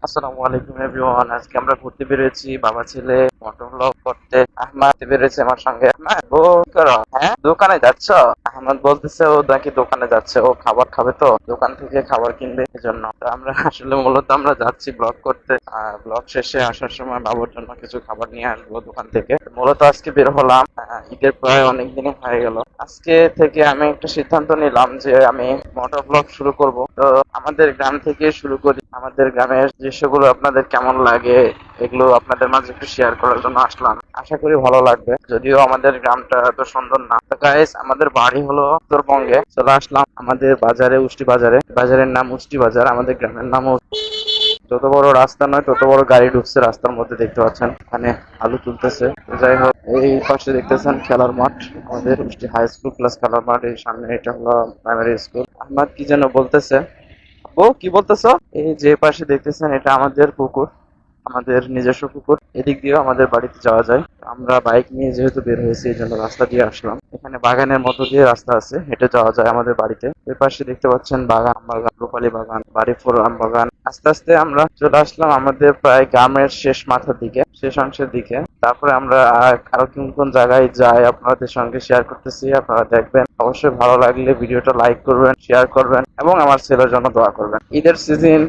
আসসালামু আলাইকুম এভরিওয়ান। আজকে আমরা ঘুরতে বেরিয়েছি বাবা ছেলে মোটর ব্লগ করতে। আহমদ বেরিয়েছে আমার সঙ্গে। আহমদ, ও কি করো? হ্যাঁ, দোকানে যাচ্ছ? আহমদ বলতেছে ও নাকি দোকানে যাচ্ছে, ও খাবার খাবে, তো দোকান থেকে খাবার কিনবে, এজন্য তো আমরা আসলে মূলত আমরা যাচ্ছি ব্লগ করতে। ব্লগ শেষে আসার সময় বাবুর জন্য কিছু খাবার নিয়ে আসবো দোকান থেকে। মূলত আজকে বের হলাম। ঈদের প্রায় অনেক দিনই হয়ে গেল। আজকে থেকে আমি একটা সিদ্ধান্ত নিলাম যে আমি মোটর ব্লগ শুরু করব। তো আমাদের গ্রাম থেকে শুরু করি। আমাদের গ্রামের দৃশ্যগুলো আপনাদের কেমন লাগে এগুলো আপনাদের মাঝে একটু শেয়ার করার জন্য আসলাম। আশা করি ভালো লাগবে, যদিও আমাদের গ্রামটা এত সুন্দর না। তো গাইস, আমাদের বাড়ি হলো উত্তরবঙ্গে। চলে আসলাম আমাদের বাজারে, উষ্টি বাজারে। বাজারের নাম উষ্টি বাজার, আমাদের গ্রামের নাম। যত বড় রাস্তা নয় তত বড় গাড়ি ঢুকছে রাস্তার মধ্যে, দেখতে পাচ্ছেন এখানে আলু তুলতেছে। তো যাই হোক, এই পাশে দেখতেছেন খেলার মাঠ, আমাদের উষ্টি হাই স্কুল প্লাস খেলার মাঠ। এই সামনে এটা হলো প্রাইমারি স্কুল। আহমদ কি যেন বলতেছে। ও কি বলতেছো? এই যে পাশে দেখতেছেন এটা আমাদের পুকুর, আমাদের নিজস্ব পুকুর। এদিক দিয়েও আমাদের বাড়িতে যাওয়া যায়। আমরা বাইক নিয়ে যেহেতু বের হয়েছি এই জন্য রাস্তা দিয়ে আসলাম। এখানে বাগানের মধ্য দিয়ে রাস্তা আছে, হেঁটে যাওয়া যায় আমাদের বাড়িতে। এর পাশে দেখতে পাচ্ছেন বাগান, আম বাগান, রূপালী বাগান, বাড়িপুর আম বাগান। আস্তে আস্তে আমরা চলে আসলাম আমাদের প্রায় গ্রামের শেষ মাথার দিকে, শেষ অংশের দিকে। তারপরে আমরা আরো কোন কোন জায়গায় যাই আপনাদের সঙ্গে শেয়ার করতেছি, আপনারা দেখবেন। অবশ্যই ভালো লাগলে ভিডিওটা লাইক করবেন, শেয়ার করবেন এবং আমার ছেলের জন্য দোয়া করবেন। ঈদের সিজন,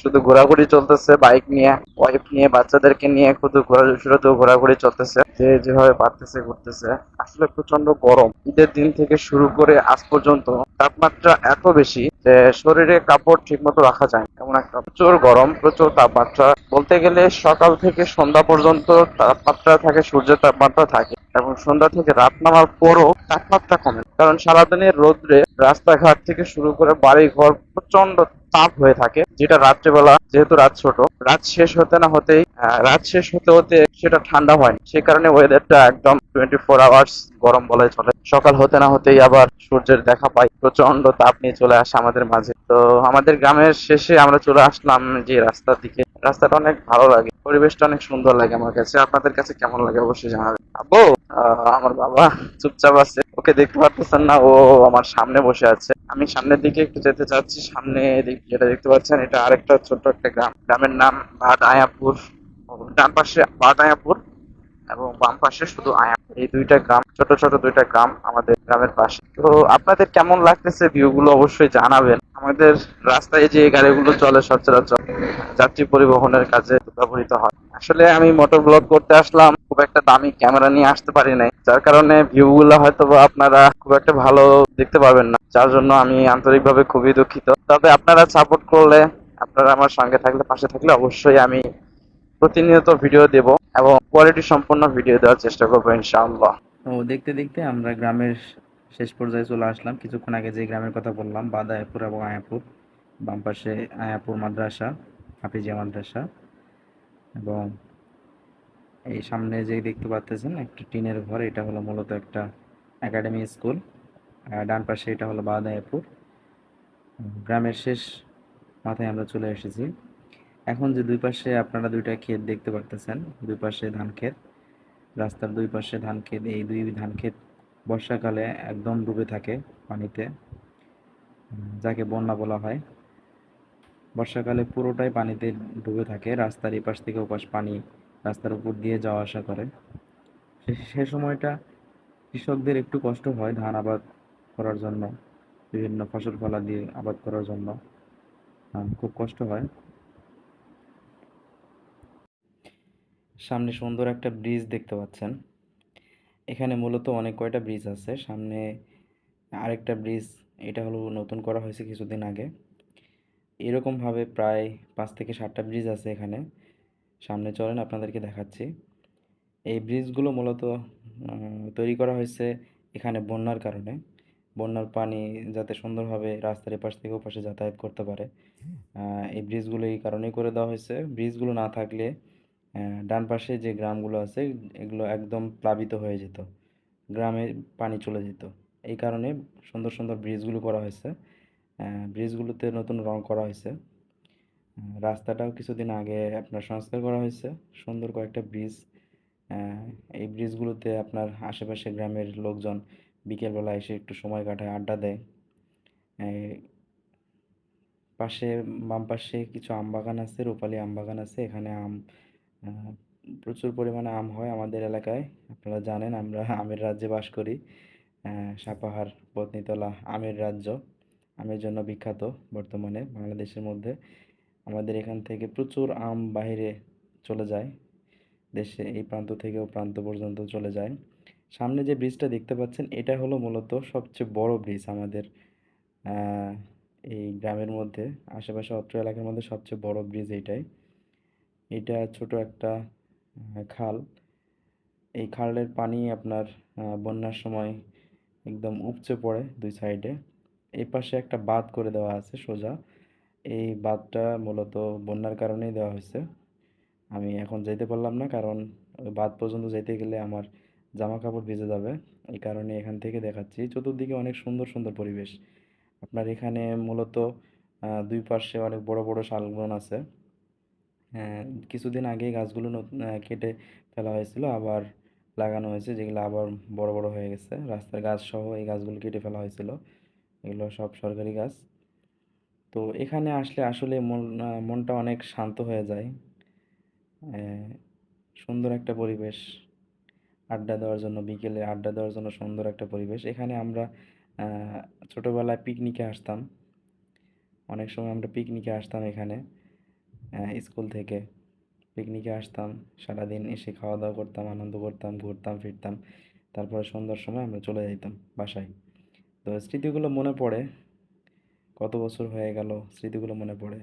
শুধু ঘোরাঘুরি চলতেছে বাইক নিয়ে, ওয়াইফ নিয়ে, বাচ্চাদেরকে নিয়ে শুধু শুধু ঘোরাঘুরি চলতেছে। যে যেভাবে পারতেছে ঘুরতেছে। আসলে প্রচন্ড গরম ঈদের দিন থেকে শুরু করে আজ পর্যন্ত। তাপমাত্রা এত বেশি যে শরীরে কাপড় ঠিক মতো রাখা যায় না। এমন একটা প্রচুর গরম, প্রচুর তাপমাত্রা। বলতে গেলে সকাল থেকে সন্ধ্যা পর্যন্ত তাপমাত্রা থাকে, সূর্যের তাপমাত্রা থাকে, এবং সন্ধ্যা থেকে রাত নামার পরও তাপমাত্রা কমে না। কারণ সারাদিনের রোদ্রে রাস্তাঘাট থেকে শুরু করে বাড়ি ঘর প্রচন্ড তাপ হয়ে থাকে, যেটা রাত্রেবেলা, যেহেতু রাত ছোট, রাত শেষ হতে না হতেই রাত শেষ হতে হতে সেটা ঠান্ডা হয়। সে কারণে ওয়েদারটা একদম 24 আওয়ার্স গরম বলাই চলে। সকাল হতে না হতেই আবার সূর্যের দেখা পাই, প্রচন্ড তাপ নিয়ে চলে আসে আমাদের মাঝে। তো আমাদের গ্রামের শেষে আমরা চলে আসলাম যে রাস্তার দিকে। রাস্তাটা অনেক ভালো লাগে, পরিবেশটা অনেক সুন্দর লাগে আমার কাছে। আপনাদের কাছে কেমন লাগে অবশ্যই জানাবেন। আব্বু, আমার বাবা চুপচাপ আছে, ওকে দেখতে পারতেছেন না, ও আমার সামনে বসে আছে। আমি সামনের দিকে একটু যেতে চাচ্ছি। সামনে যেটা দেখতে পাচ্ছেন এটা আরেকটা ছোট্ট একটা গ্রাম। গ্রামের নাম ভাট আয়াপুর। ডান পাশে ভাট আয়াপুর এবং বাম পাশে শুধু আয়াপুর। এই দুইটা গ্রাম, ছোট ছোট দুইটা গ্রাম আমাদের গ্রামের পাশে। তো আপনাদের কেমন লাগতেছে ভিউ গুলো অবশ্যই জানাবেন। আমাদের রাস্তায় যে গাড়িগুলো চলে সচরাচর যাত্রী পরিবহনের কাজে ব্যবহৃত হয়। আসলে আমি মোটর ব্লগ করতে আসলাম, খুব একটা দামি ক্যামেরা নিয়ে আসতে পারি নাই, যার কারণে ভিউ গুলো হয়তো বা আপনারা খুব একটা ভালো দেখতে পাবেন না, যার জন্য আমি আন্তরিকভাবে খুবই দুঃখিত। তবে আপনারা সাপোর্ট করলে, আপনারা আমার সঙ্গে থাকলে, পাশে থাকলে অবশ্যই আমি প্রতিনিয়ত ভিডিও দেব এবং কোয়ালিটি সম্পন্ন ভিডিও দেওয়ার চেষ্টা করবো ইনশাআল্লাহ। তো দেখতে দেখতে আমরা গ্রামের শেষ পর্যায়ে চলে আসলাম। কিছুক্ষণ আগে যে গ্রামের কথা বললাম, বাদায়াপুর এবং আয়াপুর। বাম পাশে আয়াপুর মাদ্রাসা, হাফিজিয়া মাদ্রাসা। এবং এই সামনে যে দেখতে পাচ্ছেন একটা টিনের ঘর, এটা হলো মূলত একটা একাডেমি স্কুল। ডান পাশে এটা হলো বাদায়াপুর। গ্রামের শেষ মাথায় আমরা চলে এসেছি। এখন যে দুই পাশে আপনারা দুইটা ক্ষেত দেখতে পারতেছেন, দুই পাশে ধান ক্ষেত, রাস্তার দুই পাশে ধান ক্ষেত। এই দুই ধান ক্ষেত বর্ষাকালে একদম ডুবে থাকে পানিতে, যাকে বন্যা বলা হয়। বর্ষাকালে পুরোটাই পানিতে ডুবে থাকে, রাস্তার এপাশ থেকে ওপাশ পানি রাস্তার উপর দিয়ে যাওয়া আসা করে। সে সময়টা কৃষকদের একটু কষ্ট হয় ধান আবাদ করার জন্য, বিভিন্ন ফসল ফলা দিয়ে আবাদ করার জন্য খুব কষ্ট হয়। সামনে সুন্দর একটা ব্রিজ দেখতে পাচ্ছেন। এখানে মূলত অনেক কয়টা ব্রিজ আছে। সামনে আরেকটা ব্রিজ, এটা হলো নতুন করা হয়েছে কিছুদিন আগে। এরকমভাবে প্রায় 5 থেকে 7টা ব্রিজ আছে এখানে। সামনে চলেন আপনাদেরকে দেখাচ্ছি। এই ব্রিজগুলো মূলত তৈরি করা হয়েছে এখানে বন্যার কারণে। বন্যার পানি যাতে সুন্দরভাবে রাস্তার এপাশ থেকে ওপাশে যাতায়াত করতে পারে, এই ব্রিজগুলো এই কারণেই করে দেওয়া হয়েছে। ব্রিজগুলো না থাকলে ডান পাশে যে গ্রামগুলো আছে এগুলো একদম প্লাবিত হয়ে যেত, গ্রামে পানি চলে যেত। এই কারণে সুন্দর সুন্দর ব্রিজগুলো করা হয়েছে। ব্রিজগুলোতে নতুন রং করা হয়েছে। রাস্তাটাও কিছুদিন আগে আপনার সংস্কার করা হয়েছে। সুন্দর কয়েকটা ব্রিজ। আহ, এই ব্রিজগুলোতে আপনার আশেপাশে গ্রামের লোকজন বিকেলবেলা এসে একটু সময় কাটায়, আড্ডা দেয়। এই পাশে বাম পাশে কিছু আম বাগান আছে, রূপালী আম বাগান আছে। এখানে আম আহ, প্রচুর পরিমাণে আম হয় আমাদের এলাকায়। আপনারা জানেন আমরা আমের রাজ্যে বাস করি। সাপাহার পত্নীতলা আমের রাজ্য, আমের জন্য বিখ্যাত বর্তমানে বাংলাদেশের মধ্যে। আমাদের এখান থেকে প্রচুর আম বাইরে চলে যায়, দেশে এই প্রান্ত থেকে ও প্রান্ত পর্যন্ত চলে যায়। সামনে যে ব্রিজটা দেখতে পাচ্ছেন এটা হলো মূলত সবচেয়ে বড় ব্রিজ আমাদের আহ, এই গ্রামের মধ্যে, আশেপাশে অত্র এলাকার মধ্যে সবচেয়ে বড় ব্রিজ এইটাই। এটা ছোট একটা খাল। এই খালের পানি আপনার বন্যার সময় একদম উপচে পড়ে দুই সাইডে। এই পাশে একটা বাঁধ করে দেওয়া আছে সোজা। এই বাঁধটা মূলত বন্যার কারণেই দেওয়া হয়েছে। আমি এখন যেতে পারলাম না, কারণ ওই বাঁধ পর্যন্ত যেতে গেলে আমার জামা কাপড় ভিজে যাবে। এই কারণে এখান থেকে দেখাচ্ছি। চতুর্দিকে অনেক সুন্দর সুন্দর পরিবেশ। আপনার এখানে মূলত দুই পাশে অনেক বড় বড় শালবন আছে। হ্যাঁ, কিছুদিন আগে গাছগুলো কেটে ফেলা হয়েছিল, আবার লাগানো হয়েছে, যেগুলো আবার বড় বড় হয়ে গেছে। রাস্তার গাছ সহ এই গাছগুলো কেটে ফেলা হয়েছিল। এগুলো সব সরকারি গাছ। তো এখানে আসলে আসলে মনটা অনেক শান্ত হয়ে যায়। আহ, সুন্দর একটা পরিবেশ আড্ডা দেওয়ার জন্য, বিকেলে আড্ডা দেওয়ার জন্য সুন্দর একটা পরিবেশ। এখানে আমরা আহ, ছোটবেলায় পিকনিকে আসতাম। অনেক সময় আমরা পিকনিকে আসতাম এখানে, স্কুল থেকে পিকনিকে আসতাম। সারাদিন এসে খাওয়া দাওয়া করতাম, আনন্দ করতাম, ঘুরতাম ফিরতাম। তারপরে সন্ধ্যার সময় আমরা চলে যাইতাম বাসায়। তো স্মৃতিগুলো মনে পড়ে, কত বছর হয়ে গেল, স্মৃতিগুলো মনে পড়ে।